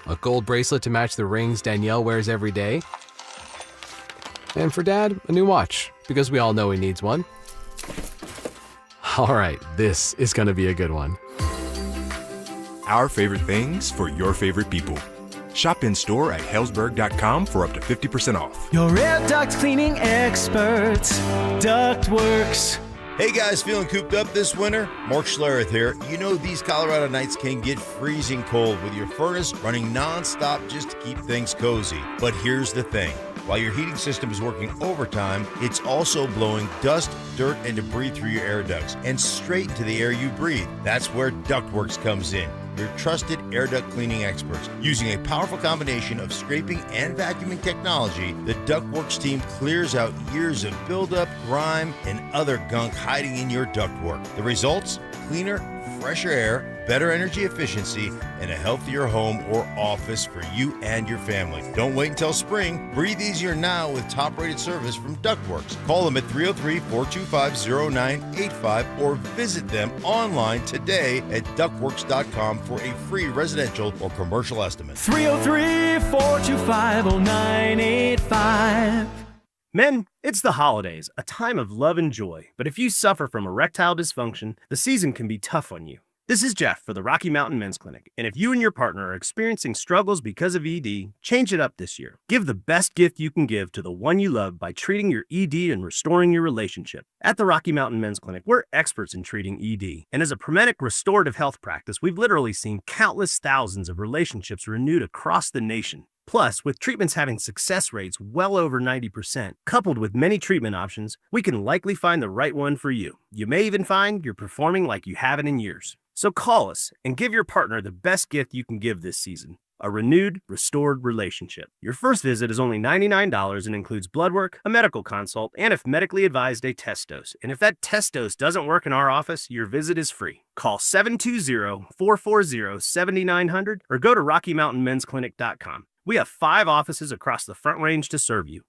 a gold bracelet to match the rings Danielle wears every day. And for Dad, a new watch, because we all know he needs one. All right, this is going to be a good one. Our favorite things for your favorite people. Shop in store at Hellsberg.com for up to 50% off. Your air duct cleaning experts, Ductworks. Hey guys, feeling cooped up this winter? Mark Schlereth here. You know these Colorado nights can get freezing cold with your furnace running non-stop just to keep things cozy. But here's the thing. While your heating system is working overtime, it's also blowing dust, dirt, and debris through your air ducts and straight into the air you breathe. That's where Ductworks comes in. Your trusted air duct cleaning experts. Using a powerful combination of scraping and vacuuming technology, the Ductworks team clears out years of buildup, grime, and other gunk hiding in your ductwork. The results? Cleaner, fresher air, better energy efficiency, and a healthier home or office for you and your family. Don't wait until spring. Breathe easier now with top-rated service from Ductworks. Call them at 303-425-0985 or visit them online today at ductworks.com for a free residential or commercial estimate. 303-425-0985. Men, it's the holidays, a time of love and joy. But if you suffer from erectile dysfunction, the season can be tough on you. This is Jeff for the Rocky Mountain Men's Clinic, and if you and your partner are experiencing struggles because of ED, change it up this year. Give the best gift you can give to the one you love by treating your ED and restoring your relationship. At the Rocky Mountain Men's Clinic, we're experts in treating ED, and as a Prometic restorative health practice, we've literally seen countless thousands of relationships renewed across the nation. Plus, with treatments having success rates well over 90%, coupled with many treatment options, we can likely find the right one for you. You may even find you're performing like you haven't in years. So call us and give your partner the best gift you can give this season, a renewed, restored relationship. Your first visit is only $99 and includes blood work, a medical consult, and if medically advised, a test dose. And if that test dose doesn't work in our office, your visit is free. Call 720-440-7900 or go to RockyMountainMen'sClinic.com. We have 5 offices across the Front Range to serve you.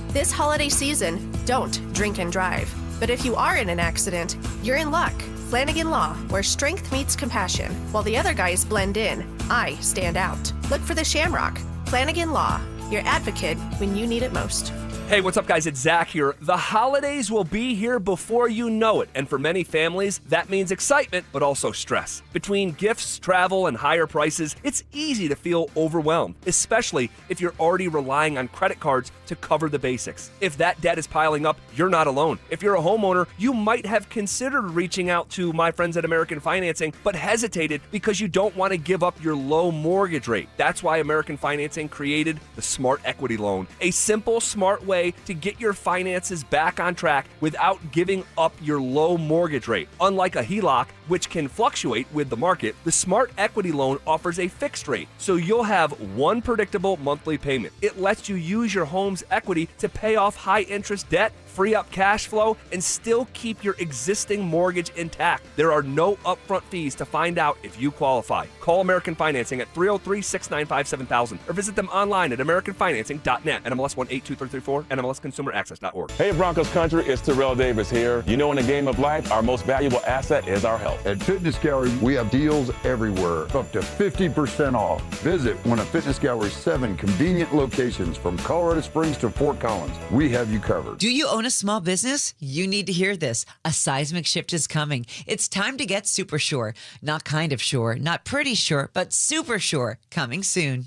This holiday season, don't drink and drive. But if you are in an accident, you're in luck. Flanagan Law, where strength meets compassion. While the other guys blend in, I stand out. Look for the Shamrock. Flanagan Law, your advocate when you need it most. Hey, what's up, guys? It's Zach here. The holidays will be here before you know it, and for many families, that means excitement, but also stress. Between gifts, travel, and higher prices, it's easy to feel overwhelmed, especially if you're already relying on credit cards to cover the basics. If that debt is piling up, you're not alone. If you're a homeowner, you might have considered reaching out to my friends at American Financing, but hesitated because you don't want to give up your low mortgage rate. That's why American Financing created the Smart Equity Loan, a simple, smart way to get your finances back on track without giving up your low mortgage rate. Unlike a HELOC, which can fluctuate with the market, the Smart Equity Loan offers a fixed rate, so you'll have one predictable monthly payment. It lets you use your home's equity to pay off high-interest debt, free up cash flow, and still keep your existing mortgage intact. There are no upfront fees to find out if you qualify. Call American Financing at 303-695-7000 or visit them online at americanfinancing.net. NMLS 182334, NMLSconsumeraccess.org. Hey Broncos country, it's Terrell Davis here. You know, in the game of life, our most valuable asset is our health. At Fitness Gallery, we have deals everywhere, up to 50% off. Visit one of Fitness Gallery's 7 convenient locations from Colorado Springs to Fort Collins. We have you covered. Do you own a small business? You need to hear this. A seismic shift is coming. It's time to get super sure. Not kind of sure, not pretty sure, but super sure. Coming soon.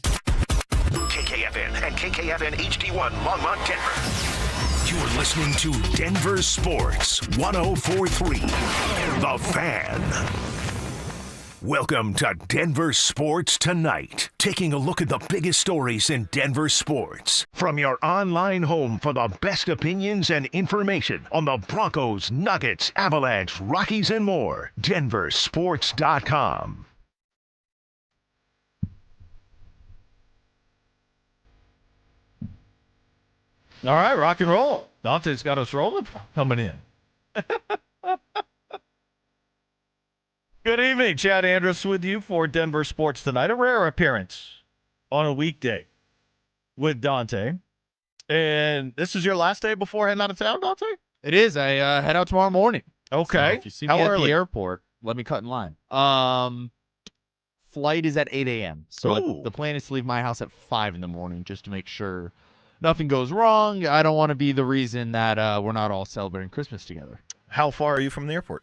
KKFN and KKFN HD1 Longmont, Denver. You're listening to Denver Sports 104.3 The Fan. Welcome to Denver Sports Tonight, taking a look at the biggest stories in Denver sports. From your online home for the best opinions and information on the Broncos, Nuggets, Avalanche, Rockies, and more, DenverSports.com. All right, rock and roll. Dante's got us rolling. Coming in. Good evening. Chad Andrus with you for Denver Sports Tonight. A rare appearance on a weekday with Dante. And this is your last day before heading out of town, Dante? It is. I head out tomorrow morning. Okay. So if you see me at the airport, let me cut in line. 4 flight is at 8 a.m. So Ooh. the plan is to leave my house at 5 in the morning just to make sure nothing goes wrong. I don't want to be the reason that we're not all celebrating Christmas together. How far are you from the airport?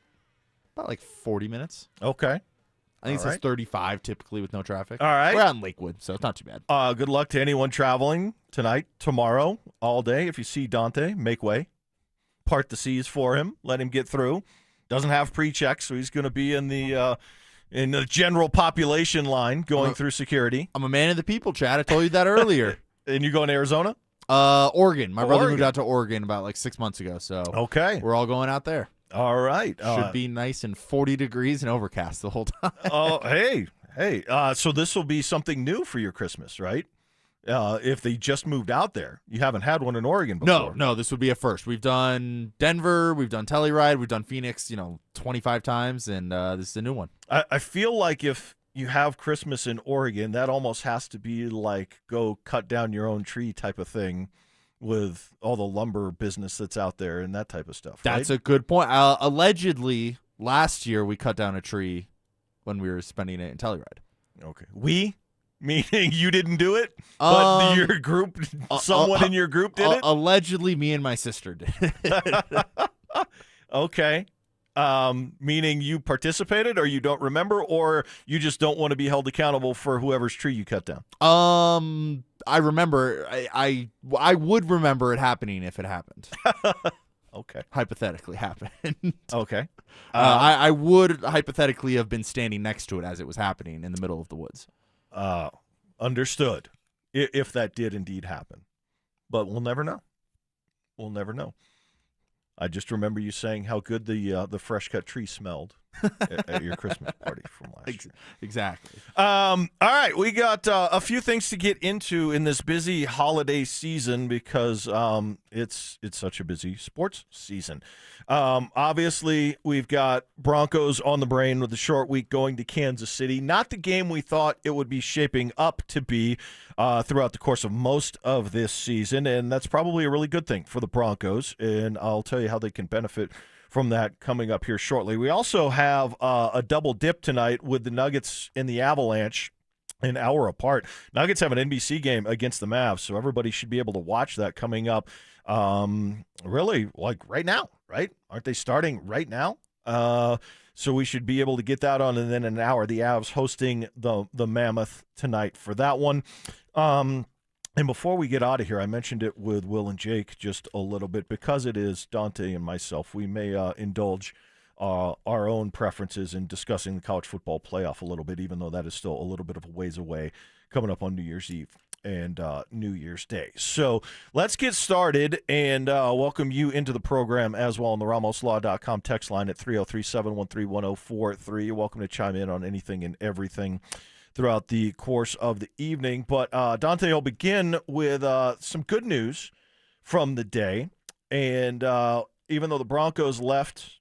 About like 40 minutes. Okay. I think it All says right. 35 typically with no traffic. All right. We're out in Lakewood, so it's not too bad. Good luck to anyone traveling tonight, tomorrow, all day. If you see Dante, make way. Part the seas for him. Let him get through. Doesn't have pre-check, so he's going to be in the general population line going through security. I'm a man of the people, Chad. I told you that earlier. And you going to Arizona? Oregon. My brother Oregon. moved out to Oregon about like 6 months ago, so Okay. we're all going out there. All right. Should be nice and 40 degrees and overcast the whole time. Oh, hey. So this will be something new for your Christmas, right? If they just moved out there. You haven't had one in Oregon before. No, this would be a first. We've done Denver, we've done Telluride, we've done Phoenix, 25 times, and this is a new one. I feel like if you have Christmas in Oregon, that almost has to be like go cut down your own tree type of thing with all the lumber business that's out there and that type of stuff. That's right? a good point. Allegedly, last year we cut down a tree when we were spending it in Telluride. Okay. Meaning you didn't do it, but your group, someone in your group did it? Allegedly, me and my sister did. Okay. Meaning you participated or you don't remember or you just don't want to be held accountable for whoever's tree you cut down? I remember. I would remember it happening if it happened. Okay. Hypothetically happened. Okay. I would hypothetically have been standing next to it as it was happening in the middle of the woods. Understood. If that did indeed happen. But we'll never know. We'll never know. I just remember you saying how good the fresh cut tree smelled at your Christmas party from last year. Exactly. All right, we got a few things to get into in this busy holiday season because it's such a busy sports season. Obviously, we've got Broncos on the brain with the short week going to Kansas City. Not the game we thought it would be shaping up to be throughout the course of most of this season, and that's probably a really good thing for the Broncos, and I'll tell you how they can benefit from that coming up here shortly. We also have a double dip tonight with the Nuggets and the Avalanche an hour apart. Nuggets have an NBC game against the Mavs, so everybody should be able to watch that coming up really like right now, right? Aren't they starting right now? So we should be able to get that on, and then in an hour, the Avs hosting the Mammoth tonight for that one. And before we get out of here, I mentioned it with Will and Jake just a little bit. Because it is Dante and myself, we may indulge our own preferences in discussing the college football playoff a little bit, even though that is still a little bit of a ways away coming up on New Year's Eve and New Year's Day. So let's get started and welcome you into the program as well on the RamosLaw.com text line at 303-713-1043. You're welcome to chime in on anything and everything throughout the course of the evening. But Dante will begin with some good news from the day. And even though the Broncos left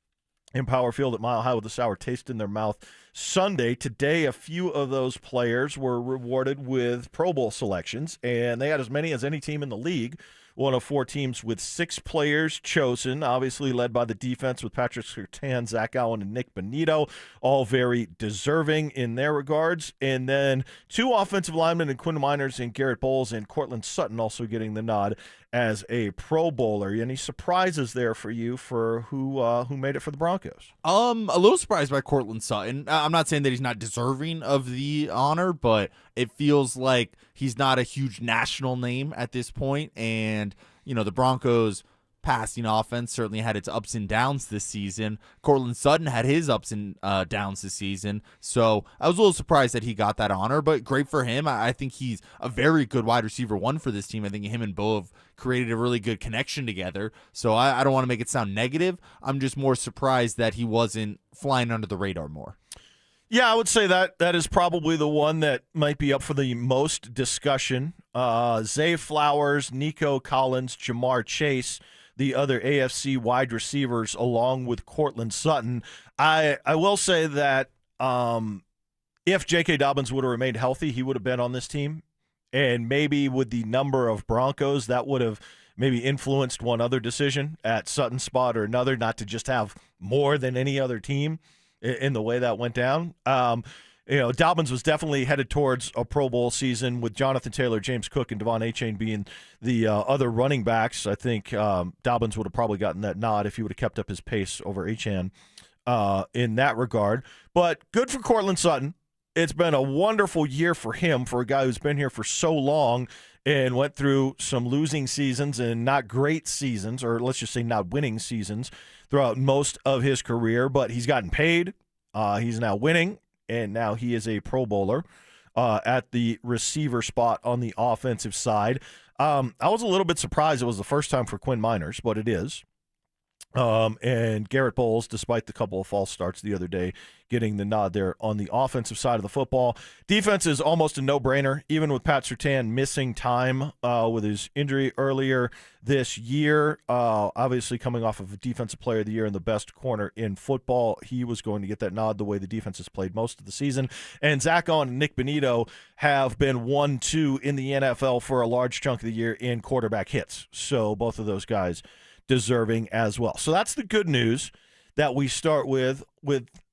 Empower Field at Mile High with a sour taste in their mouth Sunday, today a few of those players were rewarded with Pro Bowl selections, and they had as many as any team in the league. One of four teams with 6 players chosen, obviously led by the defense with Patrick Surtain, Zach Allen, and Nick Bonito, all very deserving in their regards. And then 2 offensive linemen in Quinn Miners and Garrett Bowles and Cortland Sutton also getting the nod as a Pro Bowler. Any surprises there for you for who made it for the Broncos? A little surprised by Cortland Sutton. I'm not saying that he's not deserving of the honor, but it feels like he's not a huge national name at this point. And, the Broncos passing offense certainly had its ups and downs this season. Cortland Sutton had his ups and downs this season. So I was a little surprised that he got that honor, but great for him. I think he's a very good wide receiver 1 for this team. I think him and Bo have created a really good connection together. So I don't want to make it sound negative. I'm just more surprised that he wasn't flying under the radar more. Yeah, I would say that is probably the one that might be up for the most discussion. Zay Flowers, Nico Collins, Jamar Chase, the other AFC wide receivers, along with Cortland Sutton. I will say that if J.K. Dobbins would have remained healthy, he would have been on this team. And maybe with the number of Broncos, that would have maybe influenced one other decision at Sutton's spot or another, not to just have more than any other team in the way that went down. Dobbins was definitely headed towards a Pro Bowl season with Jonathan Taylor, James Cook, and Devon Achane being the other running backs. I think Dobbins would have probably gotten that nod if he would have kept up his pace over Achane in that regard. But good for Courtland Sutton. It's been a wonderful year for him, for a guy who's been here for so long and went through some losing seasons and not great seasons, or let's just say not winning seasons throughout most of his career. But he's gotten paid. He's now winning, and now he is a Pro Bowler at the receiver spot on the offensive side. I was a little bit surprised it was the first time for Quinn Miners, but it is. And Garrett Bowles, despite the couple of false starts the other day, getting the nod there on the offensive side of the football. Defense is almost a no-brainer, even with Pat Surtain missing time with his injury earlier this year. Obviously coming off of a Defensive Player of the Year and the best corner in football, he was going to get that nod the way the defense has played most of the season. And Zach Owen and Nick Bonito have been 1-2 in the NFL for a large chunk of the year in quarterback hits. So both of those guys deserving as well. So that's the good news that we start with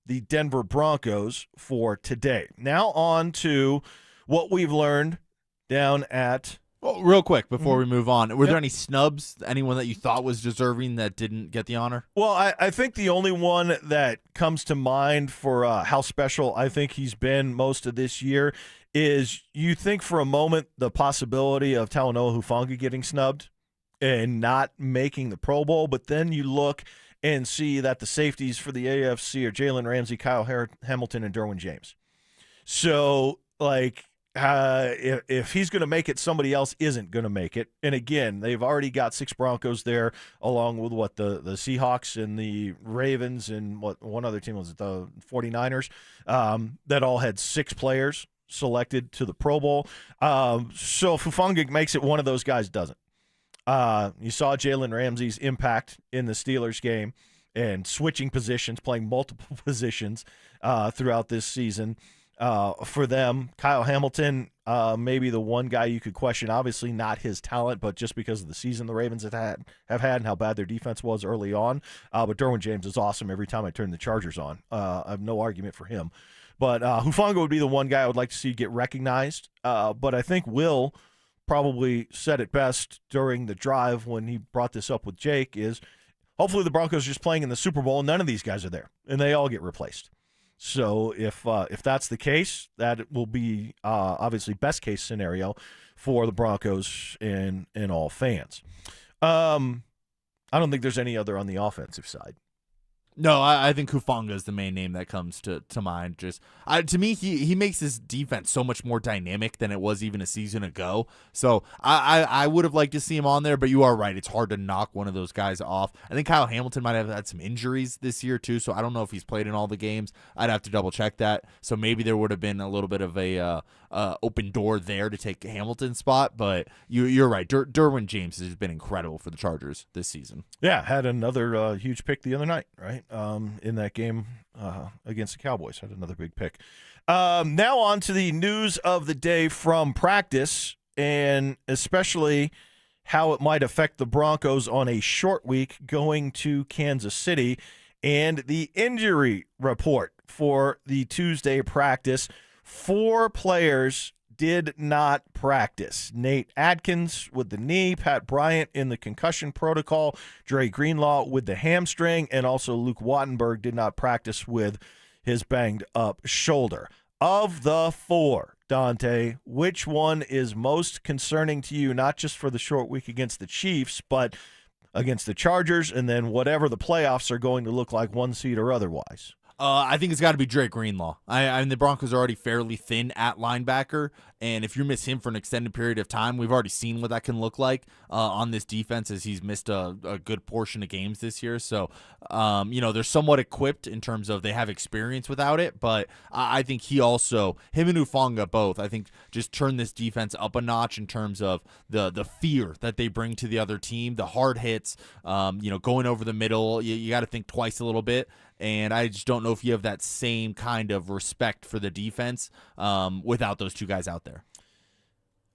the Denver Broncos for today. Now on to what we've learned down at... Well, real quick before we move on, were there any snubs, anyone that you thought was deserving that didn't get the honor? Well, I think the only one that comes to mind for how special I think he's been most of this year is you think for a moment the possibility of Talanoa Hufanga getting snubbed and not making the Pro Bowl, but then you look and see that the safeties for the AFC are Jalen Ramsey, Kyle Hamilton, and Derwin James. So, if he's going to make it, somebody else isn't going to make it. And again, they've already got 6 Broncos there, along with the Seahawks and the Ravens and one other team was it, the 49ers, that all had 6 players selected to the Pro Bowl. So if Hufanga makes it, one of those guys doesn't. You saw Jalen Ramsey's impact in the Steelers game and switching positions, playing multiple positions throughout this season for them. Kyle Hamilton, maybe the one guy you could question, obviously not his talent, but just because of the season the Ravens have had and how bad their defense was early on. But Derwin James is awesome every time I turn the Chargers on. I have no argument for him. But Hufanga would be the one guy I would like to see get recognized. But I think Will probably said it best during the drive when he brought this up with Jake is hopefully the Broncos are just playing in the Super Bowl and none of these guys are there and they all get replaced. So if that's the case, that will be obviously best case scenario for the Broncos and all fans. I don't think there's any other on the offensive side. No, I think Hufanga is the main name that comes to mind. Just to me, he makes this defense so much more dynamic than it was even a season ago. So I would have liked to see him on there, but you are right. It's hard to knock one of those guys off. I think Kyle Hamilton might have had some injuries this year too, so I don't know if he's played in all the games. I'd have to double check that. So maybe there would have been a little bit of a open door there to take Hamilton's spot, but you're right. Derwin James has been incredible for the Chargers this season. Yeah, had another huge pick the other night, right? In that game against the Cowboys. Had another big pick. Now on to the news of the day from practice, and especially how it might affect the Broncos on a short week going to Kansas City, and the injury report for the Tuesday practice. 4 players did not practice. Nate Adkins with the knee, Pat Bryant in the concussion protocol, Dre Greenlaw with the hamstring, and also Luke Wattenberg did not practice with his banged up shoulder. Of the 4, Dante, which one is most concerning to you, not just for the short week against the Chiefs, but against the Chargers, and then whatever the playoffs are going to look like, 1 seed or otherwise? I think it's got to be Dre Greenlaw. I mean, the Broncos are already fairly thin at linebacker, and if you miss him for an extended period of time, we've already seen what that can look like on this defense as he's missed a good portion of games this year. So, they're somewhat equipped in terms of they have experience without it, but I think him and Hufanga both, I think just turn this defense up a notch in terms of the fear that they bring to the other team, the hard hits, going over the middle. You got to think twice a little bit. And I just don't know if you have that same kind of respect for the defense without those 2 guys out there.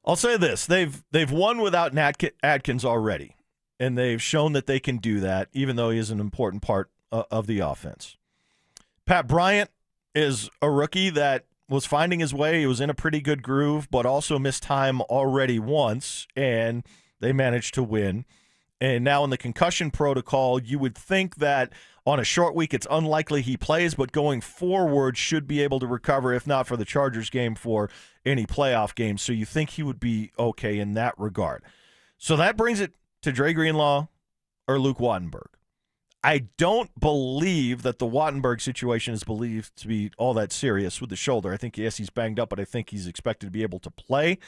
I'll say this. They've won without Nat Adkins already, and they've shown that they can do that, even though he is an important part of the offense. Pat Bryant is a rookie that was finding his way. He was in a pretty good groove, but also missed time already once, and they managed to win. And now in the concussion protocol, you would think that on a short week, it's unlikely he plays, but going forward should be able to recover, if not for the Chargers game, for any playoff games. So you think he would be okay in that regard. So that brings it to Dre Greenlaw or Luke Wattenberg. I don't believe that the Wattenberg situation is believed to be all that serious with the shoulder. I think, yes, he's banged up, but I think he's expected to be able to play.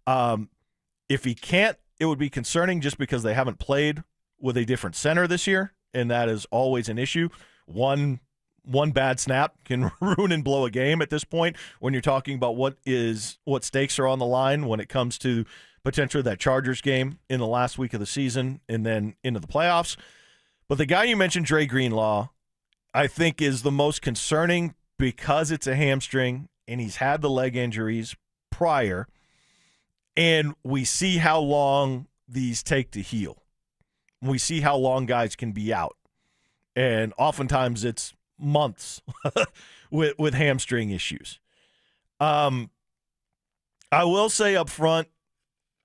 If he can't, it would be concerning just because they haven't played with a different center this year, and that is always an issue. One bad snap can ruin and blow a game at this point when you're talking about what stakes are on the line when it comes to potentially that Chargers game in the last week of the season and then into the playoffs. But the guy you mentioned, Dre Greenlaw, I think is the most concerning because it's a hamstring and he's had the leg injuries prior, and we see how long these take to heal. We see how long guys can be out. And oftentimes it's months with hamstring issues. I will say up front,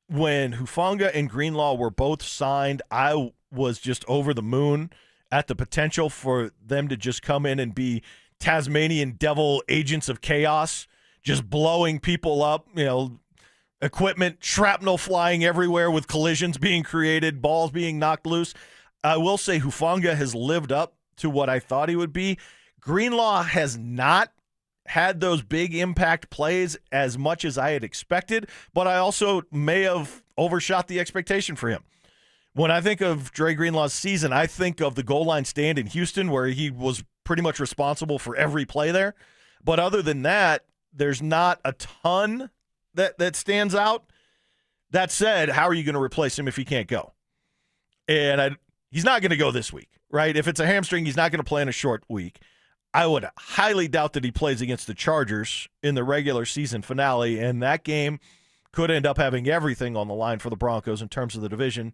when Hufanga and Greenlaw were both signed, I was just over the moon at the potential for them to just come in and be Tasmanian devil agents of chaos, just blowing people up, equipment, shrapnel flying everywhere with collisions being created, balls being knocked loose. I will say Hufanga has lived up to what I thought he would be. Greenlaw has not had those big impact plays as much as I had expected, but I also may have overshot the expectation for him. When I think of Dre Greenlaw's season, I think of the goal line stand in Houston where he was pretty much responsible for every play there. But other than that, there's not a ton that stands out. That said, how are you going to replace him if he can't go? And he's not going to go this week, right? If it's a hamstring, he's not going to play in a short week. I would highly doubt that he plays against the Chargers in the regular season finale, and that game could end up having everything on the line for the Broncos in terms of the division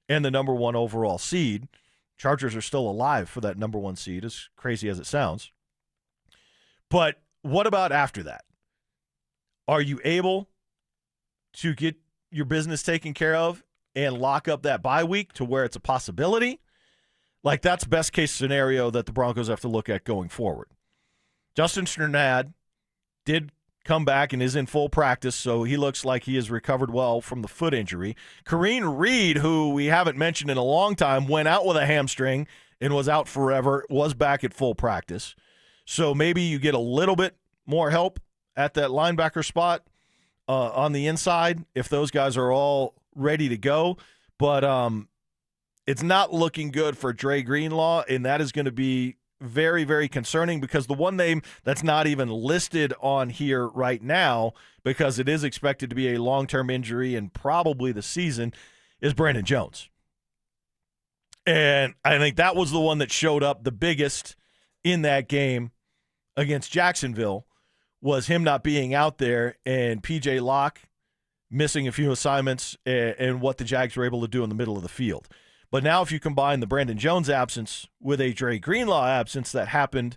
and the number one overall seed. Chargers are still alive for that number one seed, as crazy as it sounds. But what about after that? Are you able to get your business taken care of and lock up that bye week to where it's a possibility? Like, that's best case scenario that the Broncos have to look at going forward. Justin Strnad did come back and is in full practice, so he looks like he has recovered well from the foot injury. Kareem Reed, who we haven't mentioned in a long time, went out with a hamstring and was out forever, was back at full practice. So maybe you get a little bit more help at that linebacker spot on the inside if those guys are all ready to go. But it's not looking good for Dre Greenlaw, and that is going to be very, very concerning because the one name that's not even listed on here right now, because it is expected to be a long-term injury and probably the season, is Brandon Jones. And I think that was the one that showed up the biggest in that game against Jacksonville, was him not being out there and P.J. Locke missing a few assignments and what the Jags were able to do in the middle of the field. But now if you combine the Brandon Jones absence with a Dre Greenlaw absence that happened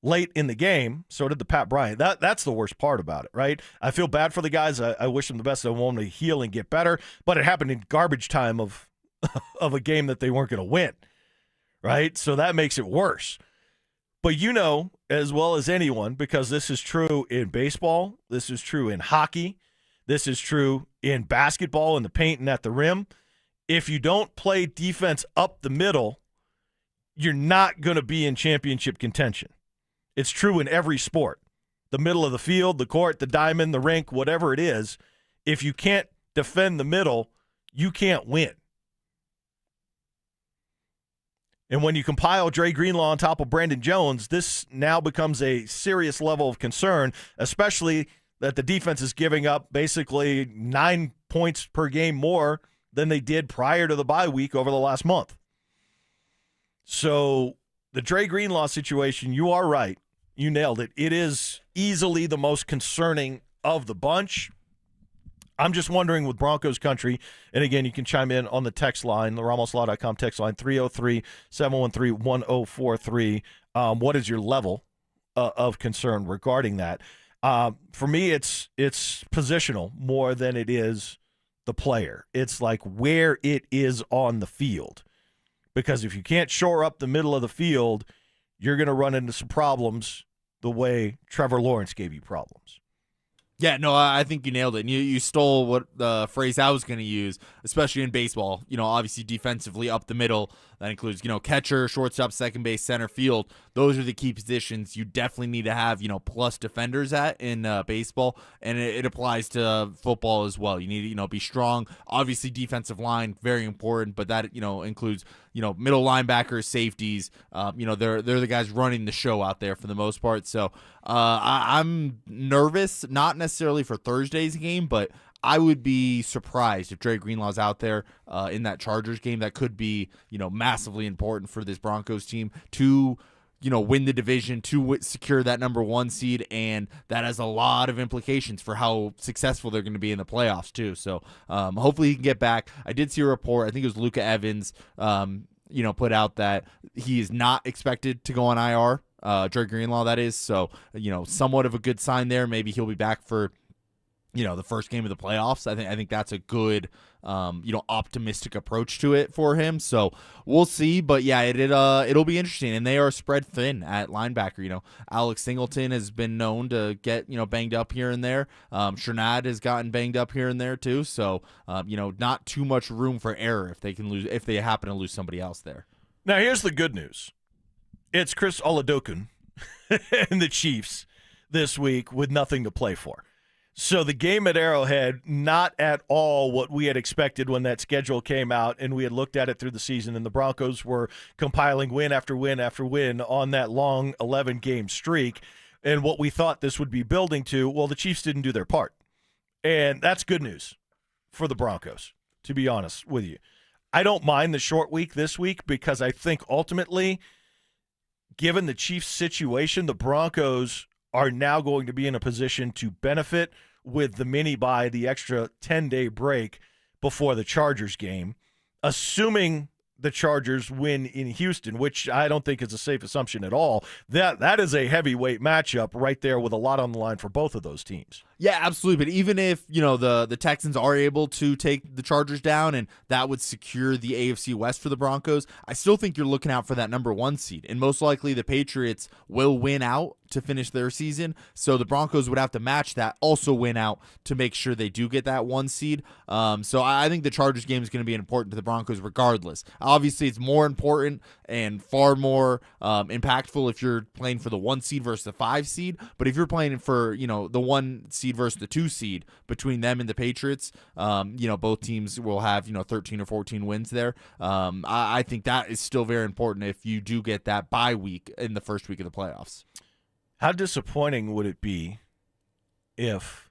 late in the game, so did the Pat Bryant. That's the worst part about it, right? I feel bad for the guys. I wish them the best. I want them to heal and get better. But it happened in garbage time of a game that they weren't going to win, right? So that makes it worse. But you know as well as anyone, because this is true in baseball, this is true in hockey, this is true in basketball and the paint and at the rim, if you don't play defense up the middle, you're not going to be in championship contention. It's true in every sport. The middle of the field, the court, the diamond, the rink, whatever it is, if you can't defend the middle, you can't win. And when you compile Dre Greenlaw on top of Brandon Jones, this now becomes a serious level of concern, especially that the defense is giving up basically 9 points per game more than they did prior to the bye week over the last month. So the Dre Greenlaw situation, you are right. You nailed it. It is easily the most concerning of the bunch. I'm just wondering with Broncos country, and again, you can chime in on the text line, the RamosLaw.com text line, 303-713-1043. What is your level of concern regarding that? For me, it's positional more than it is the player. It's like where it is on the field. Because if you can't shore up the middle of the field, you're going to run into some problems the way Trevor Lawrence gave you problems. Yeah, no, I think you nailed it. And you stole what the phrase I was going to use, especially in baseball. Obviously defensively up the middle. That includes, catcher, shortstop, second base, center field. Those are the key positions you definitely need to have, plus defenders at in baseball. And it applies to football as well. You need to, be strong. Obviously defensive line, very important, but that, includes, middle linebackers, safeties. They're the guys running the show out there for the most part. So I'm nervous, not necessarily for Thursday's game, but I would be surprised if Dre Greenlaw's out there in that Chargers game. That could be, massively important for this Broncos team to, win the division, to secure that number 1 seed, and that has a lot of implications for how successful they're going to be in the playoffs too. So hopefully he can get back. I did see a report, I think it was Luka Evans, put out that he is not expected to go on IR. Dre Greenlaw, that is. So, somewhat of a good sign there. Maybe he'll be back for the first game of the playoffs. I think that's a good, optimistic approach to it for him. So we'll see. But yeah, it'll be interesting. And they are spread thin at linebacker. Alex Singleton has been known to get, banged up here and there. Sherrod has gotten banged up here and there too. So, not too much room for error if they happen to lose somebody else there. Now here's the good news. It's Chris Oladokun and the Chiefs this week with nothing to play for. So the game at Arrowhead, not at all what we had expected when that schedule came out and we had looked at it through the season, and the Broncos were compiling win after win after win on that long 11-game streak, and what we thought this would be building to, well, the Chiefs didn't do their part. And that's good news for the Broncos, to be honest with you. I don't mind the short week this week because I think ultimately, given the Chiefs' situation, the Broncos are now going to be in a position to benefit with the mini-bye, the extra 10-day break before the Chargers game, assuming the Chargers win in Houston, which I don't think is a safe assumption at all. That is a heavyweight matchup right there with a lot on the line for both of those teams. Yeah, absolutely. But even if, the Texans are able to take the Chargers down and that would secure the AFC West for the Broncos, I still think you're looking out for that number 1 seed. And most likely the Patriots will win out to finish their season. So the Broncos would have to match that, also win out to make sure they do get that 1 seed. So I think the Chargers game is going to be important to the Broncos regardless. Obviously, it's more important and far more impactful if you're playing for the 1 seed versus the 5 seed. But if you're playing for, the 1 seed versus the 2 seed between them and the Patriots, both teams will have, 13 or 14 wins there. I think that is still very important if you do get that bye week in the first week of the playoffs. How disappointing would it be if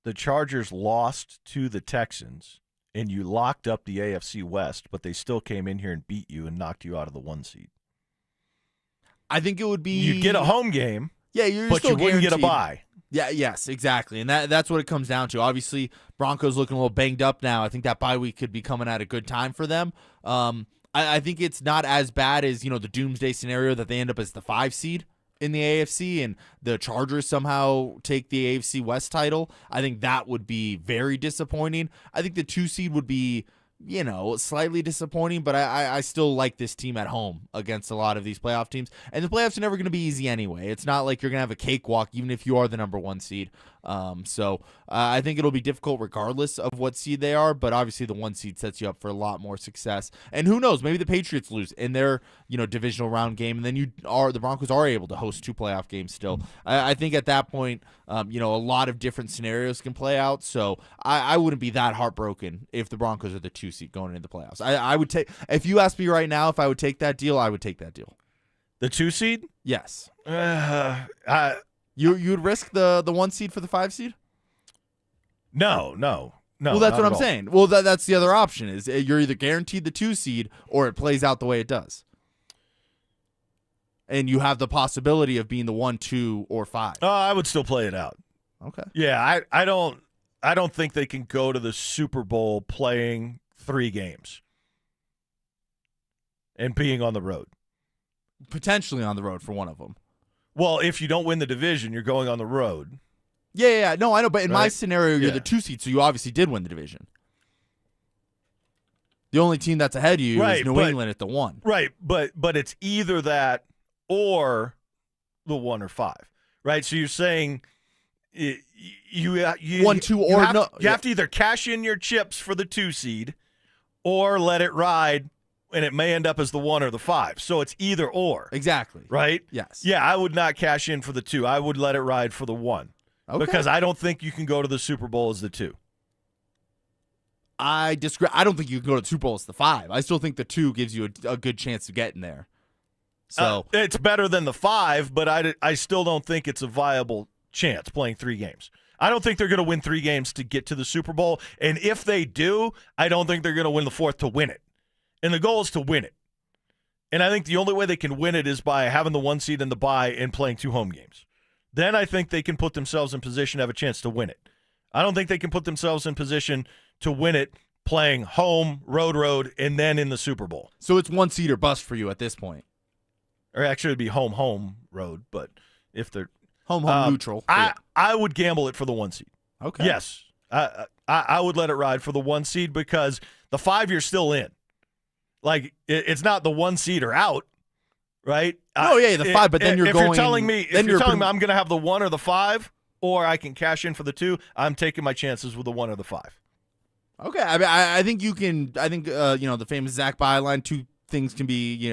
the Chargers lost to the Texans and you locked up the AFC West, but they still came in here and beat you and knocked you out of the 1 seed? I think it would be... You'd get a home game, you're but still you wouldn't guaranteed. get a bye. Yeah, yes, exactly. And that's what it comes down to. Obviously, Broncos looking a little banged up now. I think that bye week could be coming at a good time for them. I think it's not as bad as, the doomsday scenario that they end up as the 5 seed in the AFC and the Chargers somehow take the AFC West title. I think that would be very disappointing. I think the 2 seed would be, slightly disappointing, but I still like this team at home against a lot of these playoff teams. And the playoffs are never going to be easy anyway. It's not like you're going to have a cakewalk, even if you are the number 1 seed. So I think it'll be difficult regardless of what seed they are, but obviously the 1 seed sets you up for a lot more success. And who knows, maybe the Patriots lose in their, divisional round game, and then the Broncos are able to host 2 playoff games still. I think at that point, a lot of different scenarios can play out. So I wouldn't be that heartbroken if the Broncos are the 2 seed going into the playoffs. I would take, if you ask me right now if I would take that deal, I would take that deal. The 2 seed? Yes. You would risk the 1 seed for the 5 seed? No. Well, that's what I'm saying. Well, that's the other option is you're either guaranteed the 2 seed or it plays out the way it does. And you have the possibility of being the 1, 2, or 5. I would still play it out. Okay. Yeah, I don't think they can go to the Super Bowl playing 3 games and being on the road. Potentially on the road for one of them. Well, if you don't win the division, you're going on the road. Yeah. No, I know. But in my scenario, you're Yeah. the 2 seed, so you obviously did win the division. The only team that's ahead of you is New England at the 1. Right, but it's either that or the 1 or 5, right? So you're saying you 1, 2, or have, no. You have to either cash in your chips for the 2 seed or let it ride, and it may end up as the 1 or the 5. So it's either or. Exactly. Right? Yes. Yeah, I would not cash in for the 2. I would let it ride for the 1. Okay. Because I don't think you can go to the Super Bowl as the 2. I disagree. I don't think you can go to the Super Bowl as the 5. I still think the 2 gives you a good chance of getting there. So it's better than the 5, but I still don't think it's a viable chance playing 3 games. I don't think they're going to win 3 games to get to the Super Bowl. And if they do, I don't think they're going to win the 4th to win it. And the goal is to win it. And I think the only way they can win it is by having the 1 seed in the bye and playing 2 home games. Then I think they can put themselves in position to have a chance to win it. I don't think they can put themselves in position to win it playing home, road, and then in the Super Bowl. So it's 1 seed or bust for you at this point. Or actually, it'd be home, road. But if they're home, neutral, I would gamble it for the 1 seed. Okay. Yes, I would let it ride for the 1 seed because the 5 you're still in. Like it's not the 1 seed or out, right? Oh yeah, the 5. But then you're going. If you're telling me I'm going to have the 1 or the 5, or I can cash in for the 2, I'm taking my chances with the 1 or the 5. Okay, I think you can. I think the famous Zach byline: 2 things can be,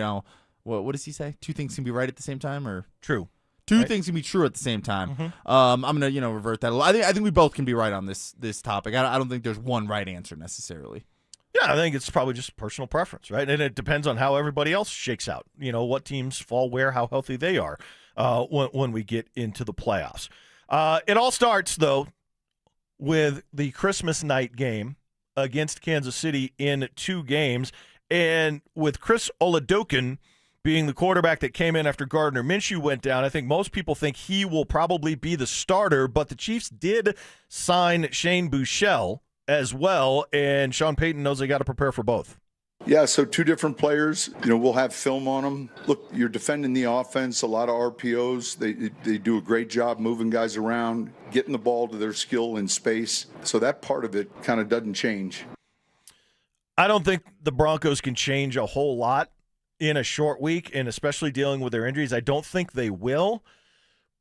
what does he say? 2 things can be right at the same time, or true. 2 things can be true at the same time. Mm-hmm. I'm gonna revert that a little. I think we both can be right on this topic. I don't think there's one right answer necessarily. Yeah, I think it's probably just personal preference, right? And it depends on how everybody else shakes out. What teams fall where, how healthy they are when we get into the playoffs. It all starts though with the Christmas night game against Kansas City in 2 games. And with Chris Oladokun being the quarterback that came in after Gardner Minshew went down, I think most people think he will probably be the starter. But the Chiefs did sign Shane Buechele as well, and Sean Payton knows they got to prepare for both. Yeah, so 2 different players. We'll have film on them. Look, you're defending the offense, a lot of RPOs. They do a great job moving guys around, getting the ball to their skill in space. So that part of it kind of doesn't change. I don't think the Broncos can change a whole lot in a short week, and especially dealing with their injuries. I don't think they will,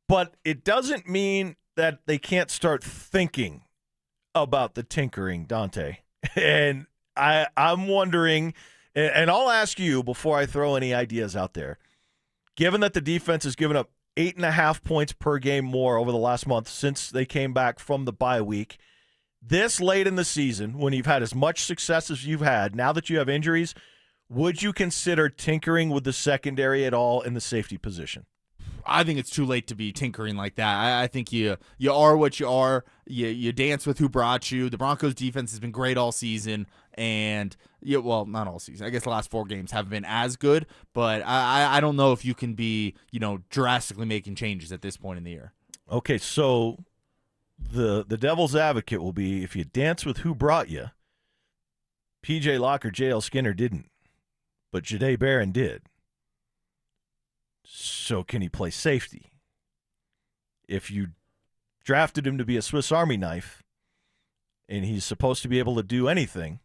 but it doesn't mean that they can't start thinking about the tinkering, Dante. And I'm wondering, and I'll ask you before I throw any ideas out there, given that the defense has given up 8.5 points per game more over the last month since they came back from the bye week, this late in the season, when you've had as much success as you've had, now that you have injuries, would you consider tinkering with the secondary at all in the safety position? I think it's too late to be tinkering like that. I think you are what you are. You dance with who brought you. The Broncos defense has been great all season, and not all season. I guess the last 4 games haven't been as good, but I don't know if you can be drastically making changes at this point in the year. Okay, so the devil's advocate will be, if you dance with who brought you, P.J. Locke or J.L. Skinner didn't, but Jahdae Barron did. So can he play safety? If you drafted him to be a Swiss Army knife and he's supposed to be able to do anything,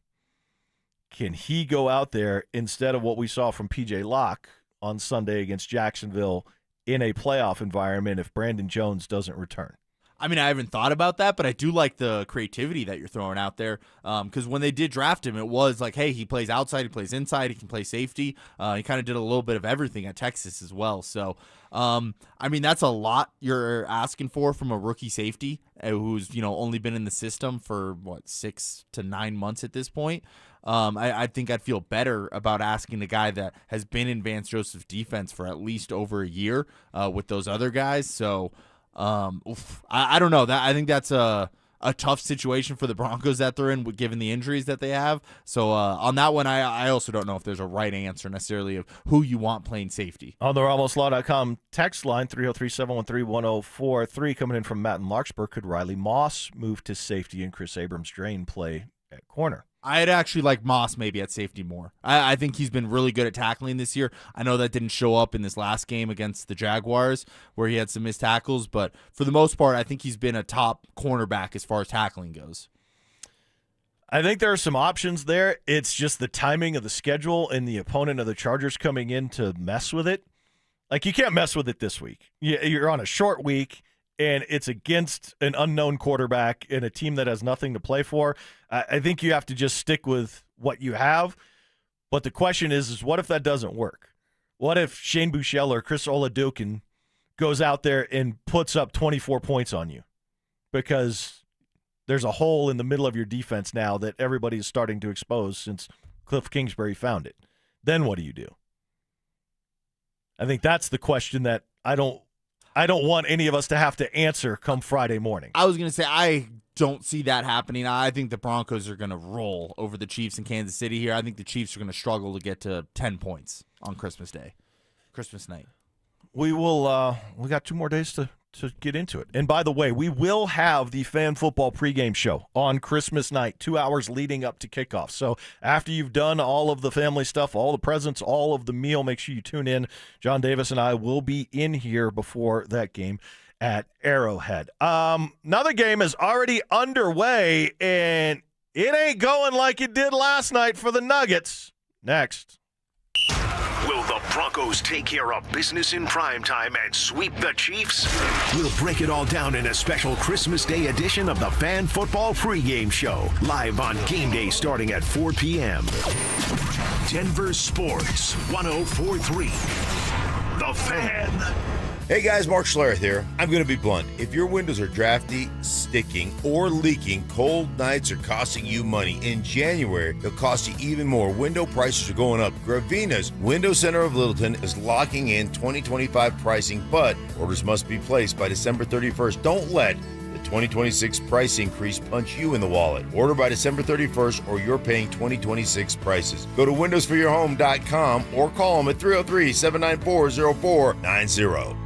can he go out there instead of what we saw from P.J. Locke on Sunday against Jacksonville in a playoff environment if Brandon Jones doesn't return? I mean, I haven't thought about that, but I do like the creativity that you're throwing out there. Because when they did draft him, it was like, hey, he plays outside, he plays inside, he can play safety. He kind of did a little bit of everything at Texas as well. So, I mean, that's a lot you're asking for from a rookie safety who's only been in the system for 6 to 9 months at this point. I think I'd feel better about asking the guy that has been in Vance Joseph's defense for at least over a year with those other guys. So. I don't know. I think that's a tough situation for the Broncos that they're in, given the injuries that they have. So on that one, I also don't know if there's a right answer necessarily of who you want playing safety. On the RamosLaw.com text line, 303-713-1043, coming in from Matt in Larkspur. Could Riley Moss move to safety and Chris Abrams-Drain play at corner. I'd actually like Moss maybe at safety more. I think he's been really good at tackling this year. I know that didn't show up in this last game against the Jaguars where he had some missed tackles, but for the most part, I think he's been a top cornerback as far as tackling goes. I think there are some options there. It's just the timing of the schedule and the opponent of the Chargers coming in to mess with it. Like, you can't mess with it this week. You're on a short week, and it's against an unknown quarterback and a team that has nothing to play for. I think you have to just stick with what you have. But the question is what if that doesn't work? What if Shane Buechele or Chris Oladukin goes out there and puts up 24 points on you? Because there's a hole in the middle of your defense now that everybody is starting to expose since Cliff Kingsbury found it. Then what do you do? I think that's the question that I don't want any of us to have to answer come Friday morning. I was going to say, I don't see that happening. I think the Broncos are going to roll over the Chiefs in Kansas City here. I think the Chiefs are going to struggle to get to 10 points on Christmas night. We will. We got 2 more days to get into it. And by the way, we will have the Fan Football pregame show on Christmas night, 2 hours leading up to kickoff. So after you've done all of the family stuff, all the presents, all of the meal, make sure you tune in. John Davis and I will be in here before that game at Arrowhead. Another game is already underway, and it ain't going like it did last night for the Nuggets. Next. Will the Broncos take care of business in primetime and sweep the Chiefs? We'll break it all down in a special Christmas Day edition of the Fan Football pregame show, live on game day starting at 4 p.m. Denver Sports 104.3. The Fan. Hey guys, Mark Schlereth here. I'm going to be blunt. If your windows are drafty, sticking, or leaking, cold nights are costing you money. In January, they'll cost you even more. Window prices are going up. Gravina's Window Center of Littleton is locking in 2025 pricing, but orders must be placed by December 31st. Don't let the 2026 price increase punch you in the wallet. Order by December 31st or you're paying 2026 prices. Go to windowsforyourhome.com or call them at 303-794-0490.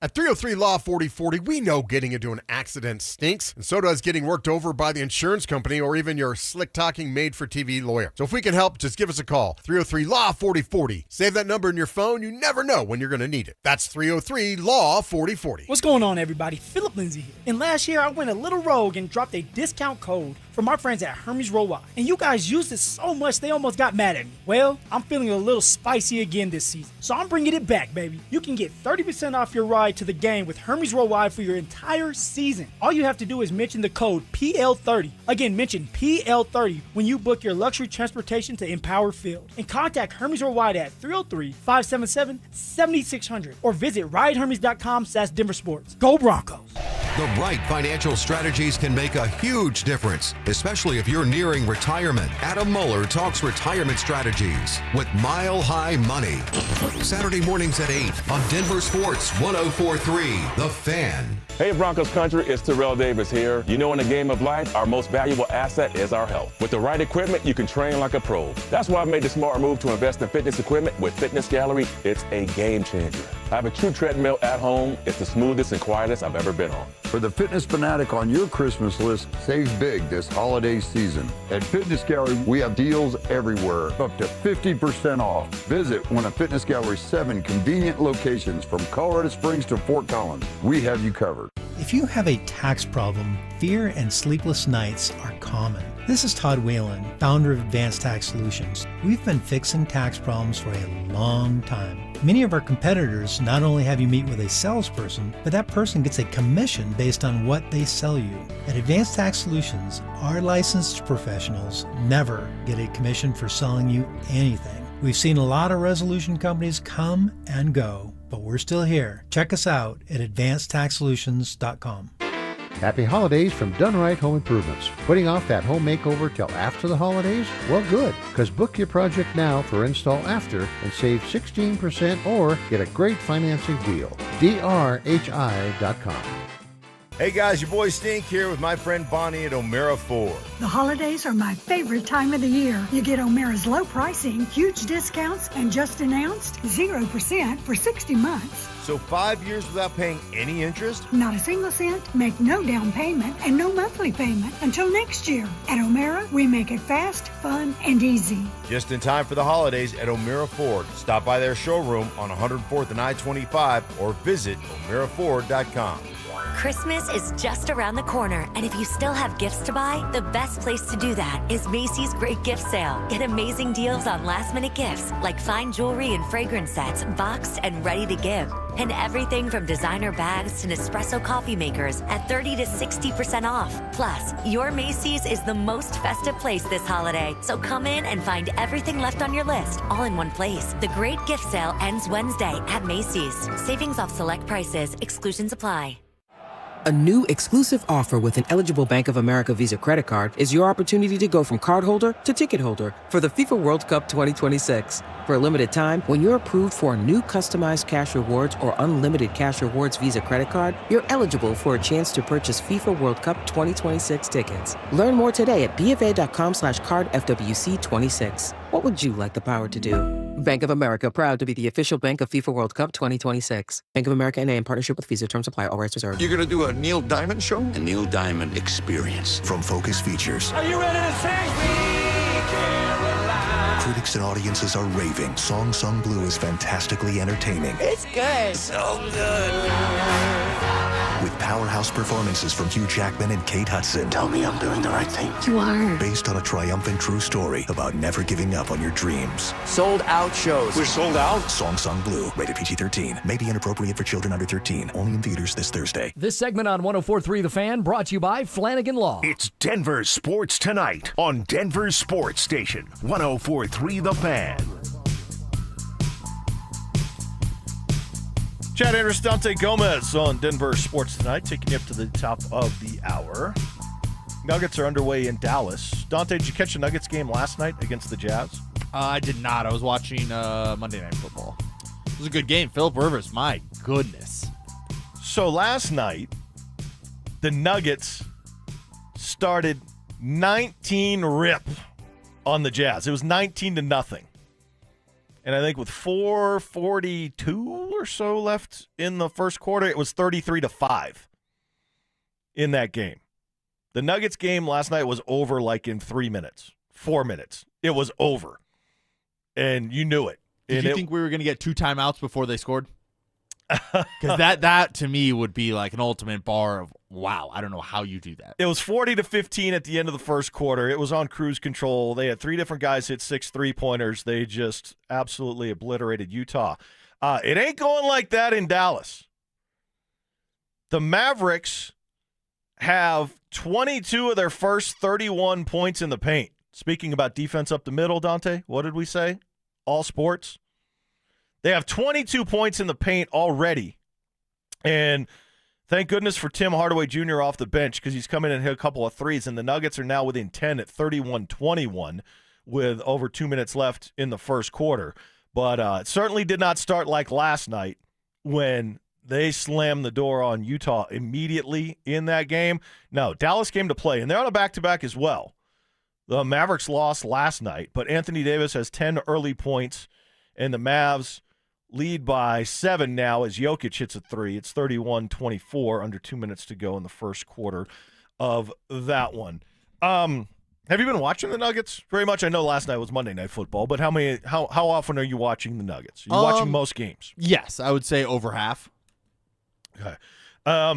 At 303 Law 4040, we know getting into an accident stinks, and so does getting worked over by the insurance company or even your slick-talking made-for-TV lawyer. So if we can help, just give us a call. 303 Law 4040. Save that number in your phone. You never know when you're going to need it. That's 303 Law 4040. What's going on, everybody? Philip Lindsay here. And last year, I went a little rogue and dropped a discount code from our friends at Hermes Worldwide. And you guys used it so much, they almost got mad at me. Well, I'm feeling a little spicy again this season, so I'm bringing it back, baby. You can get 30% off your ride to the game with Hermes Worldwide for your entire season. All you have to do is mention the code PL30. Again, mention PL30 when you book your luxury transportation to Empower Field. And contact Hermes Worldwide at 303-577-7600 or visit ridehermes.com/DenverSports. Go Broncos! The right financial strategies can make a huge difference, especially if you're nearing retirement. Adam Mueller talks retirement strategies with Mile High Money. Saturday mornings at 8 on Denver Sports 104.3, The Fan. Hey Broncos country, it's Terrell Davis here. You know, in the game of life, our most valuable asset is our health. With the right equipment, you can train like a pro. That's why I made the smart move to invest in fitness equipment with Fitness Gallery. It's a game changer. I have a true treadmill at home. It's the smoothest and quietest I've ever been on. For the fitness fanatic on your Christmas list, save big this holiday season. At Fitness Gallery, we have deals everywhere, up to 50% off. Visit one of Fitness Gallery's 7 convenient locations from Colorado Springs to Fort Collins. We have you covered. If you have a tax problem, fear and sleepless nights are common. This is Todd Whalen, founder of Advanced Tax Solutions. We've been fixing tax problems for a long time. Many of our competitors not only have you meet with a salesperson, but that person gets a commission based on what they sell you. At Advanced Tax Solutions, our licensed professionals never get a commission for selling you anything. We've seen a lot of resolution companies come and go, but we're still here. Check us out at advancedtaxsolutions.com. Happy holidays from Done Right Home Improvements. Putting off that home makeover till after the holidays? Well, good, because book your project now for install after and save 16% or get a great financing deal. drhi.com. Hey guys, your boy Stink here with my friend Bonnie at O'Mara Ford. The holidays are my favorite time of the year. You get O'Mara's low pricing, huge discounts, and just announced 0% for 60 months. So 5 years without paying any interest? Not a single cent, make no down payment, and no monthly payment until next year. At O'Mara, we make it fast, fun, and easy. Just in time for the holidays at O'Mara Ford. Stop by their showroom on 104th and I-25 or visit omeraford.com. Christmas is just around the corner, and if you still have gifts to buy, the best place to do that is Macy's Great Gift Sale. Get amazing deals on last-minute gifts like fine jewelry and fragrance sets, boxed and ready to give. And everything from designer bags to Nespresso coffee makers at 30 to 60% off. Plus, your Macy's is the most festive place this holiday, so come in and find everything left on your list all in one place. The Great Gift Sale ends Wednesday at Macy's. Savings off select prices. Exclusions apply. A new exclusive offer with an eligible Bank of America Visa credit card is your opportunity to go from cardholder to ticket holder for the FIFA World Cup 2026. For a limited time, when you're approved for a new customized cash rewards or unlimited cash rewards Visa credit card, you're eligible for a chance to purchase FIFA World Cup 2026 tickets. Learn more today at bfa.com/cardfwc26. What would you like the power to do? Bank of America, proud to be the official bank of FIFA World Cup 2026. Bank of America N.A. in partnership with Visa. Terms apply. All rights reserved. You're going to do a Neil Diamond show? A Neil Diamond experience from Focus Features. Are you ready to sing? Critics and audiences are raving. Song Sung Blue is fantastically entertaining. It's good. So good. With powerhouse performances from Hugh Jackman and Kate Hudson. Tell me I'm doing the right thing. You are. Based on a triumphant true story about never giving up on your dreams. Sold out shows. We're sold out? Song Sung Blue, rated PG-13. May be inappropriate for children under 13. Only in theaters this Thursday. This segment on 104.3 The Fan brought to you by Flanagan Law. It's Denver Sports Tonight on Denver Sports Station 104.3 The Fan. Chad Andrews, Dante Gomez on Denver Sports Tonight, taking you up to the top of the hour. Nuggets are underway in Dallas. Dante, did you catch the Nuggets game last night against the Jazz? I did not. I was watching Monday Night Football. It was a good game. Phillip Rivers, my goodness. So last night, the Nuggets started 19-rip on the Jazz. It was 19-0. And I think with 4:42 or so left in the first quarter, it was 33-5 in that game. The Nuggets game last night was over like in 3 minutes, 4 minutes. It was over. And you knew it. Did you think we were going to get 2 timeouts before they scored? Because that to me would be like an ultimate bar of, wow, I don't know how you do that. It was 40-15 at the end of the first quarter. It was on cruise control. They had 3 different guys hit 6 3-pointers. They just absolutely obliterated Utah. It ain't going like that in Dallas. The Mavericks have 22 of their first 31 points in the paint. Speaking about defense up the middle, Dante, what did we say? All sports. They have 22 points in the paint already. And thank goodness for Tim Hardaway Jr. off the bench because he's come in and hit a couple of threes. And the Nuggets are now within 10 at 31-21 with over 2 minutes left in the first quarter. But it certainly did not start like last night when they slammed the door on Utah immediately in that game. No, Dallas came to play, and they're on a back-to-back as well. The Mavericks lost last night, but Anthony Davis has 10 early points, and the Mavs lead by 7 now as Jokic hits a 3. It's 31-24, under 2 minutes to go in the first quarter of that one. Have you been watching the Nuggets very much? I know last night was Monday Night Football, but how often are you watching the Nuggets? Are you watching most games? Yes, I would say over half. Okay.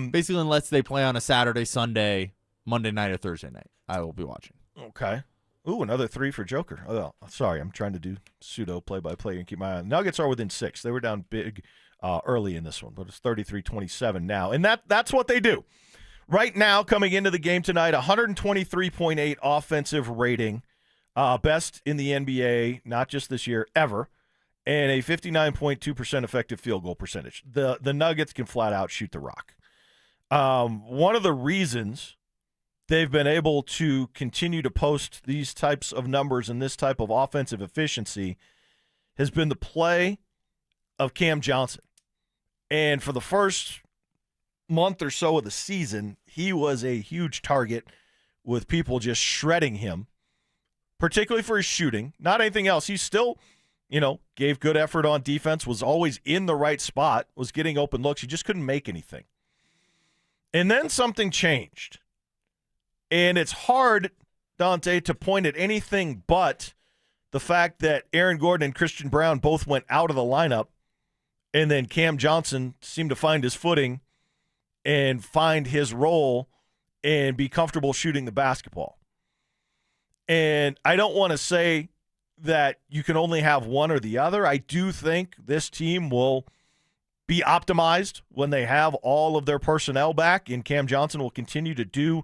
Basically, unless they play on a Saturday, Sunday, Monday night, or Thursday night, I will be watching. Okay. Ooh, another 3 for Joker. Oh, sorry, I'm trying to do pseudo play-by-play and keep my eye on. Nuggets are within 6. They were down big early in this one, but it's 33-27 now. And that's what they do. Right now, coming into the game tonight, 123.8 offensive rating, best in the NBA, not just this year, ever, and a 59.2% effective field goal percentage. The Nuggets can flat out shoot the rock. One of the reasons they've been able to continue to post these types of numbers and this type of offensive efficiency has been the play of Cam Johnson. And for the first month or so of the season, he was a huge target with people just shredding him, particularly for his shooting. Not anything else. He still, gave good effort on defense, was always in the right spot, was getting open looks. He just couldn't make anything. And then something changed. And it's hard, Dante, to point at anything but the fact that Aaron Gordon and Christian Brown both went out of the lineup, and then Cam Johnson seemed to find his footing and find his role and be comfortable shooting the basketball. And I don't want to say that you can only have one or the other. I do think this team will be optimized when they have all of their personnel back, and Cam Johnson will continue to do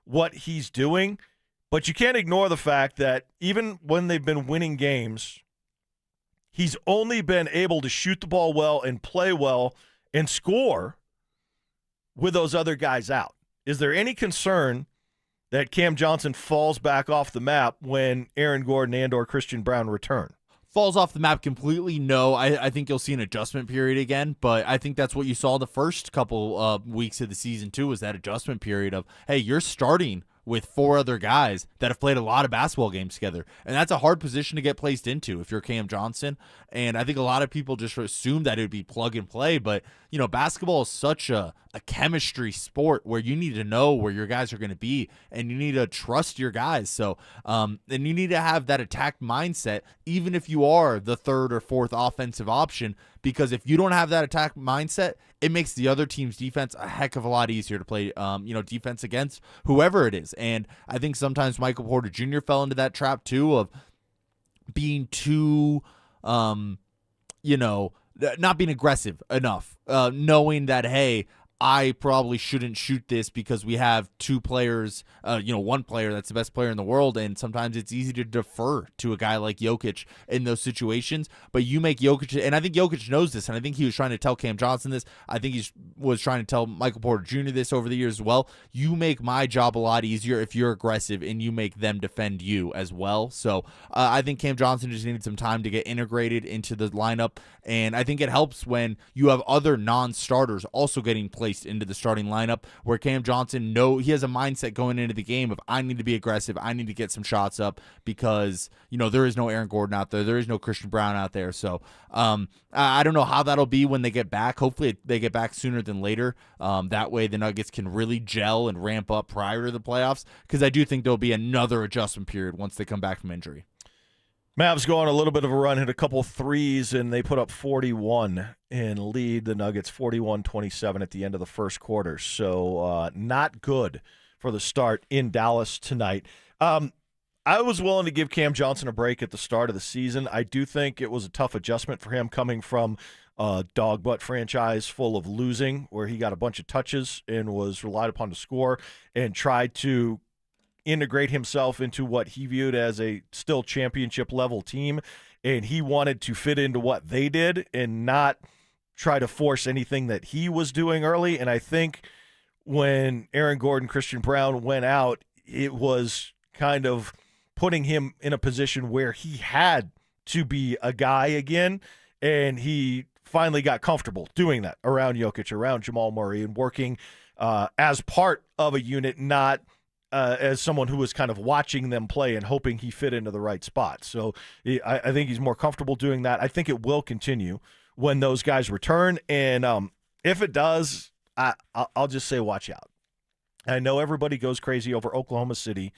what he's doing. But you can't ignore the fact that even when they've been winning games, he's only been able to shoot the ball well and play well and score with those other guys out. Is there any concern that Cam Johnson falls back off the map when Aaron Gordon and or Christian Brown return? Falls off the map completely, no. I think you'll see an adjustment period again, but I think that's what you saw the first couple weeks of the season too, was that adjustment period of, hey, you're starting with 4 other guys that have played a lot of basketball games together. And that's a hard position to get placed into if you're Cam Johnson. And I think a lot of people just assume that it would be plug and play. But, basketball is such a chemistry sport where you need to know where your guys are going to be and you need to trust your guys. So, and you need to have that attack mindset, even if you are the 3rd or 4th offensive option, because if you don't have that attack mindset, it makes the other team's defense a heck of a lot easier to play, defense against whoever it is. And I think sometimes Michael Porter Jr. fell into that trap too of being too, not being aggressive enough, knowing that, hey, I probably shouldn't shoot this because we have 2 players, one player that's the best player in the world, and sometimes it's easy to defer to a guy like Jokic in those situations. But you make Jokic, and I think Jokic knows this, and I think he was trying to tell Cam Johnson this. I think he was trying to tell Michael Porter Jr. this over the years as well. You make my job a lot easier if you're aggressive, and you make them defend you as well. So I think Cam Johnson just needed some time to get integrated into the lineup, and I think it helps when you have other non-starters also getting placed into the starting lineup, where Cam Johnson he has a mindset going into the game of, I need to be aggressive, I need to get some shots up because there is no Aaron Gordon out there is no Christian Brown out there. So I don't know how that'll be when they get back. Hopefully they get back sooner than later. That way the Nuggets can really gel and ramp up prior to the playoffs, because I do think there'll be another adjustment period once they come back from injury. Mavs go on a little bit of a run, hit a couple threes, and they put up 41 and lead the Nuggets 41-27 at the end of the first quarter. So not good for the start in Dallas tonight. I was willing to give Cam Johnson a break at the start of the season. I do think it was a tough adjustment for him coming from a dog butt franchise full of losing, where he got a bunch of touches and was relied upon to score and tried to integrate himself into what he viewed as a still championship level team, and he wanted to fit into what they did and not try to force anything that he was doing early. And I think when Aaron Gordon, Christian Brown went out, it was kind of putting him in a position where he had to be a guy again, and he finally got comfortable doing that around Jokic, around Jamal Murray, and working as part of a unit, not as someone who was kind of watching them play and hoping he fit into the right spot. So I think he's more comfortable doing that. I think it will continue when those guys return. And if it does, I'll just say watch out. I know everybody goes crazy over Oklahoma City.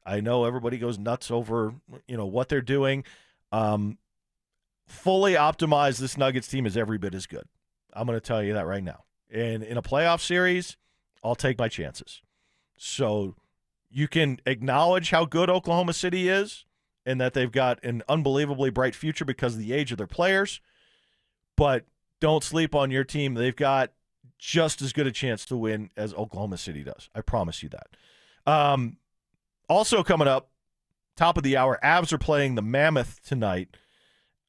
I know everybody goes nuts over what they're doing. Fully optimized, this Nuggets team is every bit as good. I'm going to tell you that right now. And in a playoff series, I'll take my chances. So you can acknowledge how good Oklahoma City is and that they've got an unbelievably bright future because of the age of their players, but don't sleep on your team. They've got just as good a chance to win as Oklahoma City does. I promise you that. Also coming up, top of the hour, Avs are playing the Mammoth tonight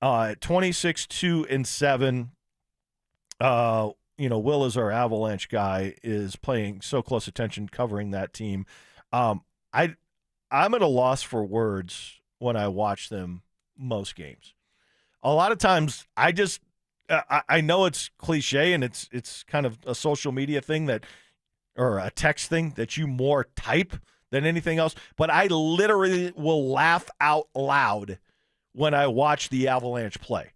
at 26-2-7. Will is our Avalanche guy, is paying so close attention covering that team. I'm at a loss for words when I watch them most games. A lot of times I just I know it's cliche and it's kind of a social media thing or a text thing that you more type than anything else, but I literally will laugh out loud when I watch the Avalanche play.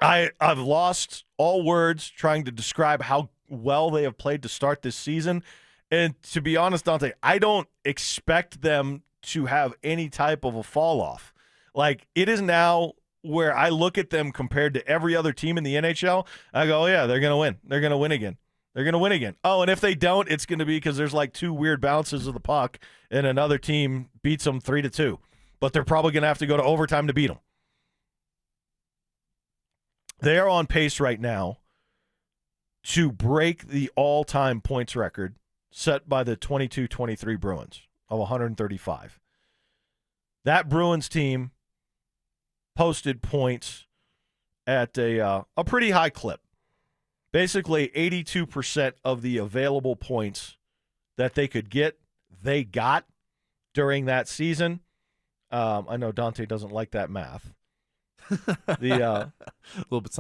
I've lost all words trying to describe how well they have played to start this season. And to be honest, Dante, I don't expect them to have any type of a fall off. Like, it is now where I look at them compared to every other team in the NHL, I go, yeah, they're going to win. They're going to win again. They're going to win again. Oh, and if they don't, it's going to be because there's like 2 weird bounces of the puck and another team beats them 3-2. But they're probably going to have to go to overtime to beat them. They are on pace right now to break the all-time points record set by the 22-23 Bruins of 135. That Bruins team posted points at a pretty high clip. Basically, 82% of the available points that they could get, they got during that season. I know Dante doesn't like that math. A little bit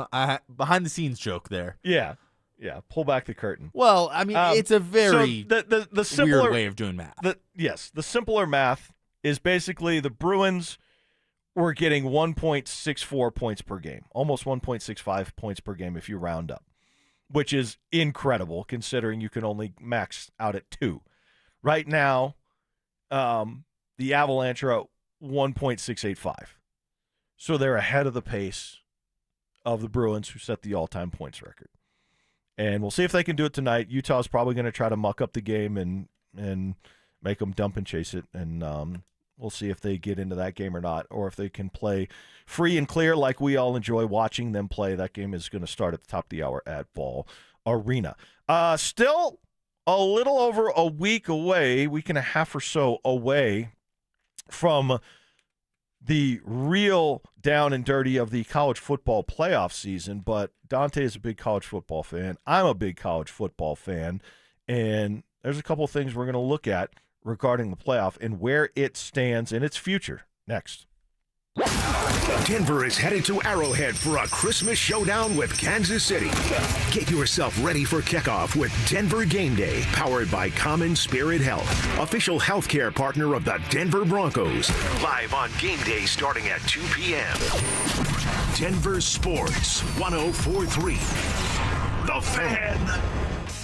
behind the scenes joke there. Yeah. Pull back the curtain. Well, I mean, it's a very the simpler weird way of doing math. The simpler math is basically the Bruins were getting 1.64 points per game, almost 1.65 points per game if you round up, which is incredible considering you can only max out at 2. Right now, the Avalanche are at 1.685. So they're ahead of the pace of the Bruins, who set the all-time points record. And we'll see if they can do it tonight. Utah's probably going to try to muck up the game and make them dump and chase it. And we'll see if they get into that game or not, or if they can play free and clear like we all enjoy watching them play. That game is going to start at the top of the hour at Ball Arena. Still a little over a week and a half or so away from the real down and dirty of the college football playoff season, but Dante is a big college football fan. I'm a big college football fan, and there's a couple of things we're going to look at regarding the playoff and where it stands in its future next. Denver is headed to Arrowhead for a Christmas showdown with Kansas City. Get yourself ready for kickoff with Denver Game Day, powered by Common Spirit Health, official healthcare partner of the Denver Broncos. Live on Game Day starting at 2 p.m. Denver Sports 104.3. The Fan.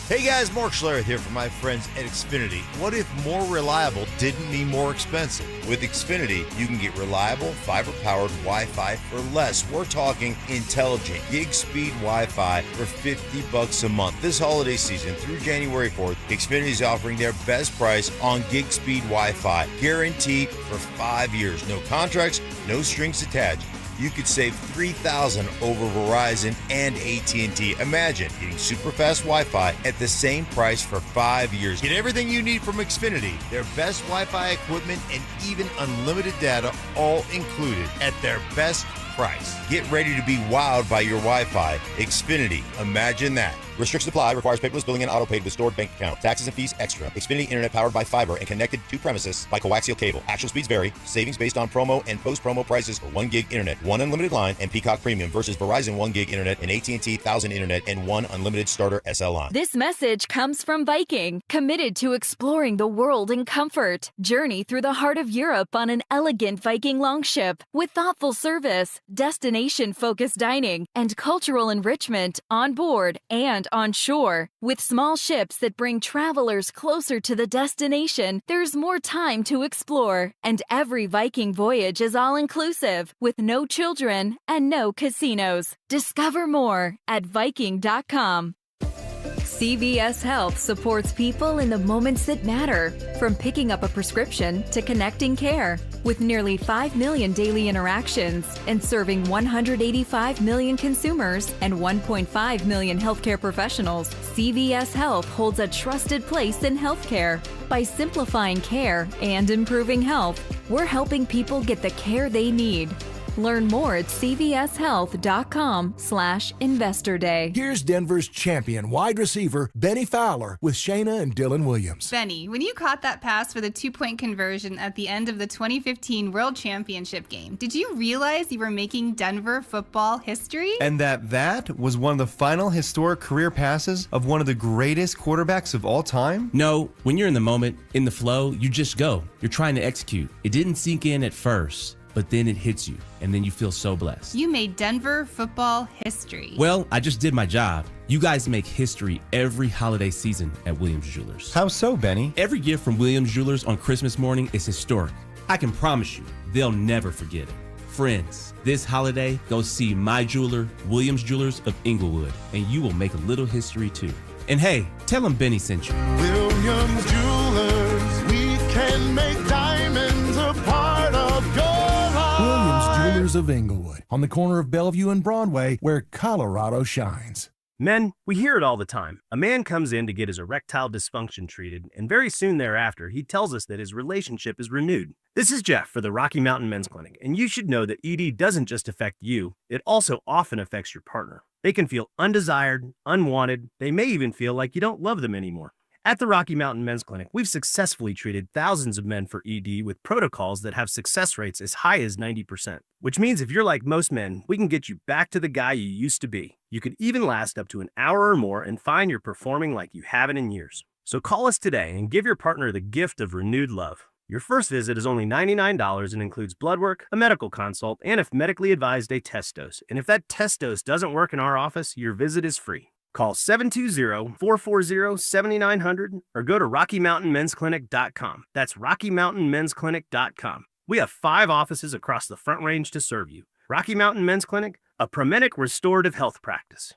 Hey guys, Mark Schlereth here from my friends at Xfinity. What if more reliable didn't mean more expensive? With Xfinity, you can get reliable, fiber-powered Wi-Fi for less. We're talking intelligent gig-speed Wi-Fi for $50 a month. This holiday season through January 4th, Xfinity is offering their best price on gig-speed Wi-Fi, guaranteed for 5 years. No contracts, no strings attached. You could save $3,000 over Verizon and AT&T. Imagine getting super fast Wi-Fi at the same price for 5 years. Get everything you need from Xfinity, their best Wi-Fi equipment, and even unlimited data, all included at their best price. Get ready to be wowed by your Wi-Fi. Xfinity, imagine that. Restrictions apply. Requires paperless billing and auto-paid with stored bank account. Taxes and fees extra. Xfinity Internet powered by fiber and connected to premises by coaxial cable. Actual speeds vary. Savings based on promo and post-promo prices for 1 gig internet, 1 unlimited line, and Peacock Premium versus Verizon 1 gig internet and AT&T 1000 internet and 1 unlimited starter SL line. This message comes from Viking, committed to exploring the world in comfort. Journey through the heart of Europe on an elegant Viking longship with thoughtful service, destination-focused dining, and cultural enrichment on board and on shore. With small ships that bring travelers closer to the destination, there's more time to explore. And every Viking voyage is all-inclusive, with no children and no casinos. Discover more at Viking.com. CVS Health supports people in the moments that matter, from picking up a prescription to connecting care. With nearly 5 million daily interactions and serving 185 million consumers and 1.5 million healthcare professionals, CVS Health holds a trusted place in healthcare. By simplifying care and improving health, we're helping people get the care they need. Learn more at cvshealth.com/investor day. Here's Denver's champion wide receiver, Benny Fowler, with Shayna and Dylan Williams. Benny, when you caught that pass for the 2-point conversion at the end of the 2015 World Championship game, did you realize you were making Denver football history? And that was one of the final historic career passes of one of the greatest quarterbacks of all time? No, when you're in the moment, in the flow, you just go. You're trying to execute. It didn't sink in at first, but then it hits you, and then you feel so blessed. You made Denver football history. Well, I just did my job. You guys make history every holiday season at Williams Jewelers. How so, Benny? Every gift from Williams Jewelers on Christmas morning is historic. I can promise you, they'll never forget it. Friends, this holiday, go see my jeweler, Williams Jewelers of Inglewood, and you will make a little history too. And hey, tell them Benny sent you. Williams Jewelers, we can make diamonds a part of your life. Williams Jewelers of Inglewood, on the corner of Bellevue and Broadway, where Colorado shines. Men, we hear it all the time. A man comes in to get his erectile dysfunction treated, and very soon thereafter, he tells us that his relationship is renewed. This is Jeff for the Rocky Mountain Men's Clinic, and you should know that ED doesn't just affect you, it also often affects your partner. They can feel undesired, unwanted, they may even feel like you don't love them anymore. At the Rocky Mountain Men's Clinic, we've successfully treated thousands of men for ED with protocols that have success rates as high as 90%. Which means if you're like most men, we can get you back to the guy you used to be. You could even last up to an hour or more and find you're performing like you haven't in years. So call us today and give your partner the gift of renewed love. Your first visit is only $99 and includes blood work, a medical consult, and if medically advised, a test dose. And if that test dose doesn't work in our office, your visit is free. Call 720-440-7900 or go to RockyMountainMen'sClinic.com. That's RockyMountainMen'sClinic.com. We have 5 offices across the Front Range to serve you. Rocky Mountain Men's Clinic, a Promenic restorative health practice.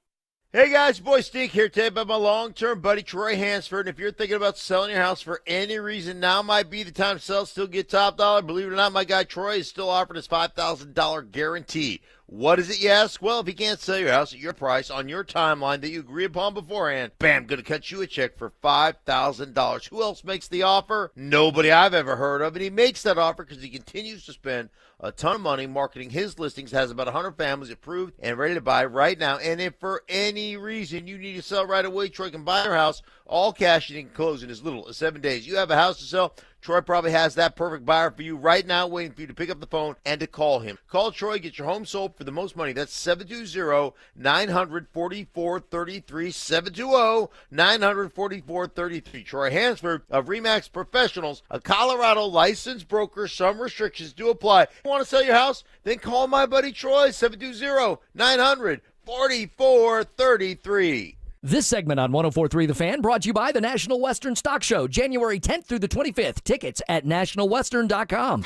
Hey guys, boy Stink here today by my long-term buddy Troy Hansford. And if you're thinking about selling your house for any reason, now might be the time to sell, still get top dollar. Believe it or not, my guy Troy is still offering his $5,000 guarantee. What is it, you ask? Well, if you can't sell your house at your price on your timeline that you agree upon beforehand, bam, going to cut you a check for $5,000. Who else makes the offer? Nobody I've ever heard of. And he makes that offer because he continues to spend a ton of money marketing his listings, has about 100 families approved and ready to buy right now. And if for any reason you need to sell right away, Troy can buy your house all cash and he can close in as little as 7 days. You have a house to sell, Troy probably has that perfect buyer for you right now, waiting for you to pick up the phone and to call him. Call Troy, get your home sold for the most money. That's 720-900-4433, 720-900-4433. Troy Hansford of RE/MAX Professionals, a Colorado licensed broker. Some restrictions do apply. Want to sell your house? Then call my buddy Troy, 720-900-4433. This segment on 104.3 The Fan brought to you by the National Western Stock Show, January 10th through the 25th. Tickets at nationalwestern.com.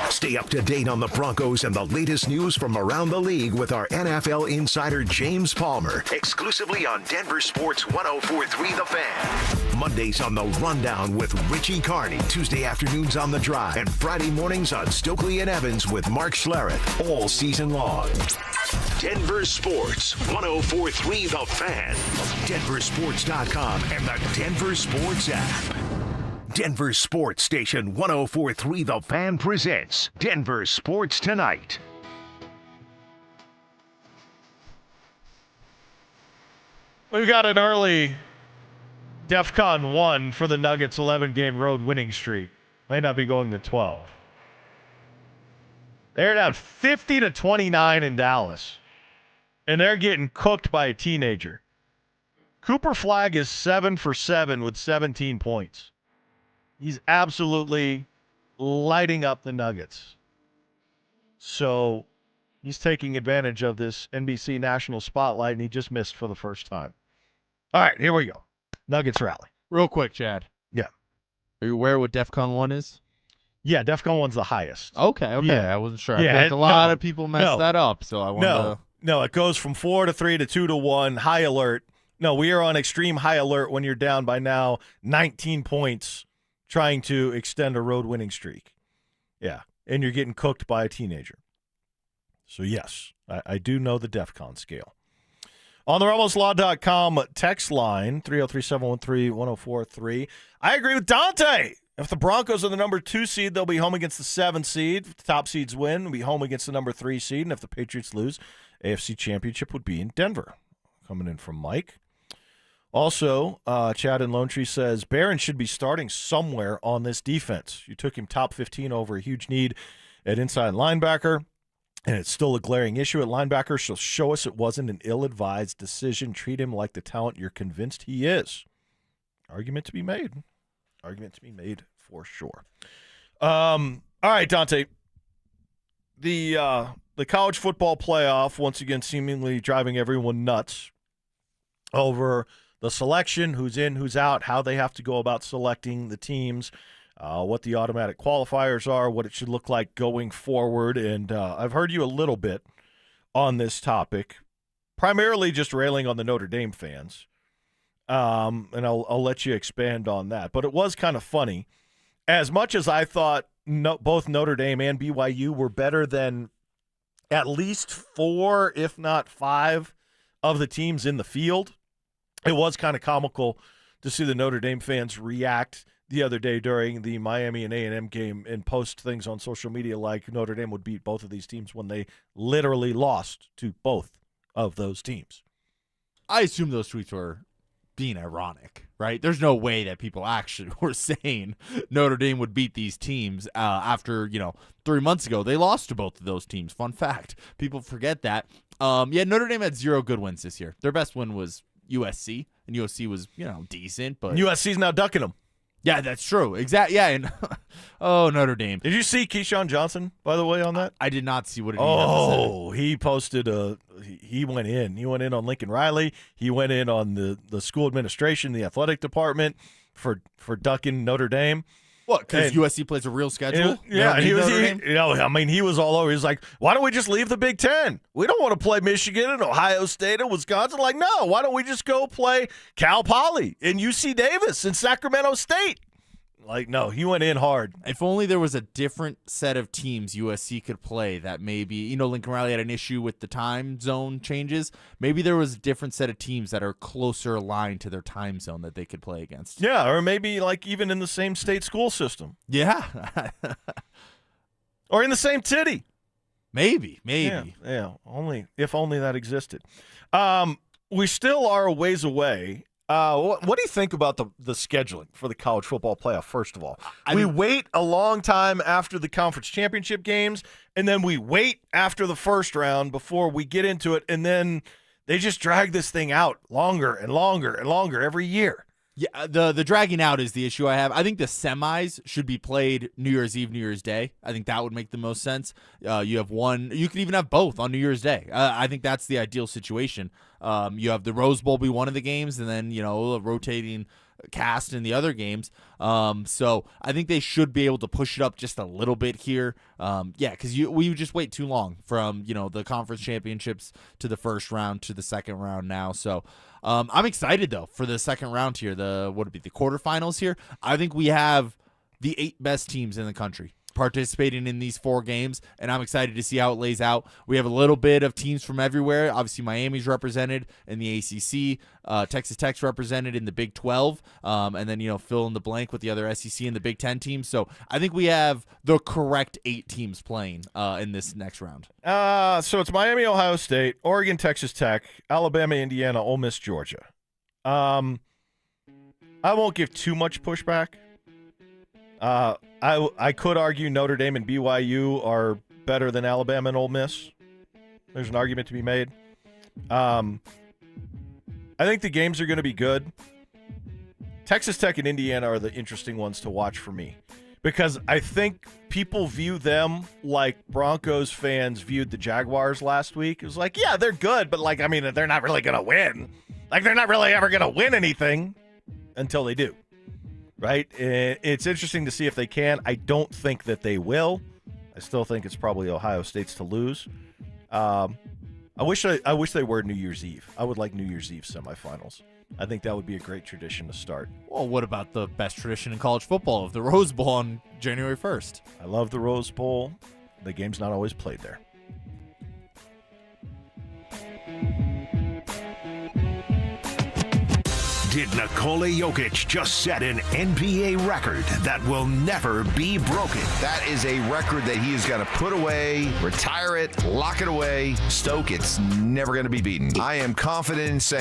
Stay up to date on the Broncos and the latest news from around the league with our NFL insider James Palmer, exclusively on Denver Sports 104.3 The Fan. Mondays on The Rundown with Richie Carney, Tuesday afternoons on The Drive, and Friday mornings on Stokely and Evans with Mark Schlereth, all season long. Denver Sports 104.3 The Fan, DenverSports.com, and the Denver Sports app. Denver Sports Station 104.3 The Fan presents Denver Sports Tonight. We've got an early DEFCON 1 for the Nuggets 11-game road winning streak. May not be going to 12. They're down 50-29 in Dallas. And they're getting cooked by a teenager. Cooper Flagg is 7 for 7 with 17 points. He's absolutely lighting up the Nuggets. So he's taking advantage of this NBC national spotlight, and he just missed for the first time. All right, here we go. Nuggets rally. Real quick, Chad. Yeah. Are you aware what DEFCON 1 is? Yeah, DEFCON 1's the highest. Okay. Yeah. I wasn't sure. I feel like a lot of people messed that up, so I wanted to... No, it goes from 4 to 3 to 2 to 1, high alert. No, we are on extreme high alert when you're down by now 19 points trying to extend a road winning streak. Yeah, and you're getting cooked by a teenager. So, yes, I do know the DEFCON scale. On the RamosLaw.com text line, 303-713-1043. I agree with Dante. If the Broncos are the number 2 seed, they'll be home against the 7 seed. If the top seeds win, they'll be home against the number 3 seed. And if the Patriots lose, AFC Championship would be in Denver. Coming in from Mike. Also, Chad in Lone Tree says, Barron should be starting somewhere on this defense. You took him top 15 over a huge need at inside linebacker, and it's still a glaring issue at linebacker, so show us it wasn't an ill-advised decision. Treat him like the talent you're convinced he is. Argument to be made. Argument to be made for sure. All right, Dante. The college football playoff, once again, seemingly driving everyone nuts over the selection, who's in, who's out, how they have to go about selecting the teams, what the automatic qualifiers are, what it should look like going forward. And I've heard you a little bit on this topic, primarily just railing on the Notre Dame fans. And I'll let you expand on that. But it was kind of funny. As much as I thought both Notre Dame and BYU were better than at least 4, if not 5, of the teams in the field, it was kind of comical to see the Notre Dame fans react the other day during the Miami and A&M game and post things on social media like Notre Dame would beat both of these teams when they literally lost to both of those teams. I assume those tweets were being ironic, right? There's no way that people actually were saying Notre Dame would beat these teams after, 3 months ago. They lost to both of those teams. Fun fact. People forget that. Notre Dame had 0 good wins this year. Their best win was USC, and USC was, decent. But USC's now ducking them. Yeah, that's true. Exactly. Yeah, and Notre Dame. Did you see Keyshawn Johnson, by the way, on that? I did not see what it was. He posted he went in. He went in on Lincoln Riley. He went in on the school administration, the athletic department for ducking Notre Dame. What, because USC plays a real schedule? He was all over. He was like, why don't we just leave the Big Ten? We don't want to play Michigan and Ohio State and Wisconsin. Like, no, why don't we just go play Cal Poly and UC Davis and Sacramento State? Like, no, he went in hard. If only there was a different set of teams USC could play that maybe, Lincoln Riley had an issue with the time zone changes. Maybe there was a different set of teams that are closer aligned to their time zone that they could play against. Yeah, or maybe like even in the same state school system. Yeah. Or in the same city. Maybe. Yeah, if only that existed. We still are a ways away. What do you think about the scheduling for the college football playoff, first of all? We wait a long time after the conference championship games, and then we wait after the first round before we get into it, and then they just drag this thing out longer and longer and longer every year. Yeah, the dragging out is the issue I have. I think the semis should be played New Year's Eve, New Year's Day. I think that would make the most sense. You have one. You could even have both on New Year's Day. I think that's the ideal situation. You have the Rose Bowl be one of the games, and then a rotating cast in the other games. So I think they should be able to push it up just a little bit here. Because we just wait too long from the conference championships to the first round to the second round now. So I'm excited though for the second round here. The quarterfinals here. I think we have the 8 best teams in the country participating in these 4 games, and I'm excited to see how it lays out. We have a little bit of teams from everywhere. Obviously, Miami's represented in the ACC, Texas Tech's represented in the Big 12, and then, fill in the blank with the other SEC and the Big 10 teams. So I think we have the correct 8 teams playing in this next round. So it's Miami, Ohio State, Oregon, Texas Tech, Alabama, Indiana, Ole Miss, Georgia. I won't give too much pushback. I could argue Notre Dame and BYU are better than Alabama and Ole Miss. There's an argument to be made. I think the games are going to be good. Texas Tech and Indiana are the interesting ones to watch for me because I think people view them like Broncos fans viewed the Jaguars last week. It was like, yeah, they're good, but they're not really going to win. Like, they're not really ever going to win anything until they do. Right? It's interesting to see if they can. I don't think that they will. I still think it's probably Ohio State's to lose. I wish they were New Year's Eve. I would like New Year's Eve semifinals. I think that would be a great tradition to start. Well, what about the best tradition in college football of the Rose Bowl on January 1st? I love the Rose Bowl. The game's not always played there. Did Nikola Jokic just set an NBA record that will never be broken? That is a record that he is going to put away, retire it, lock it away. Stoke, it's never going to be beaten. I am confident in saying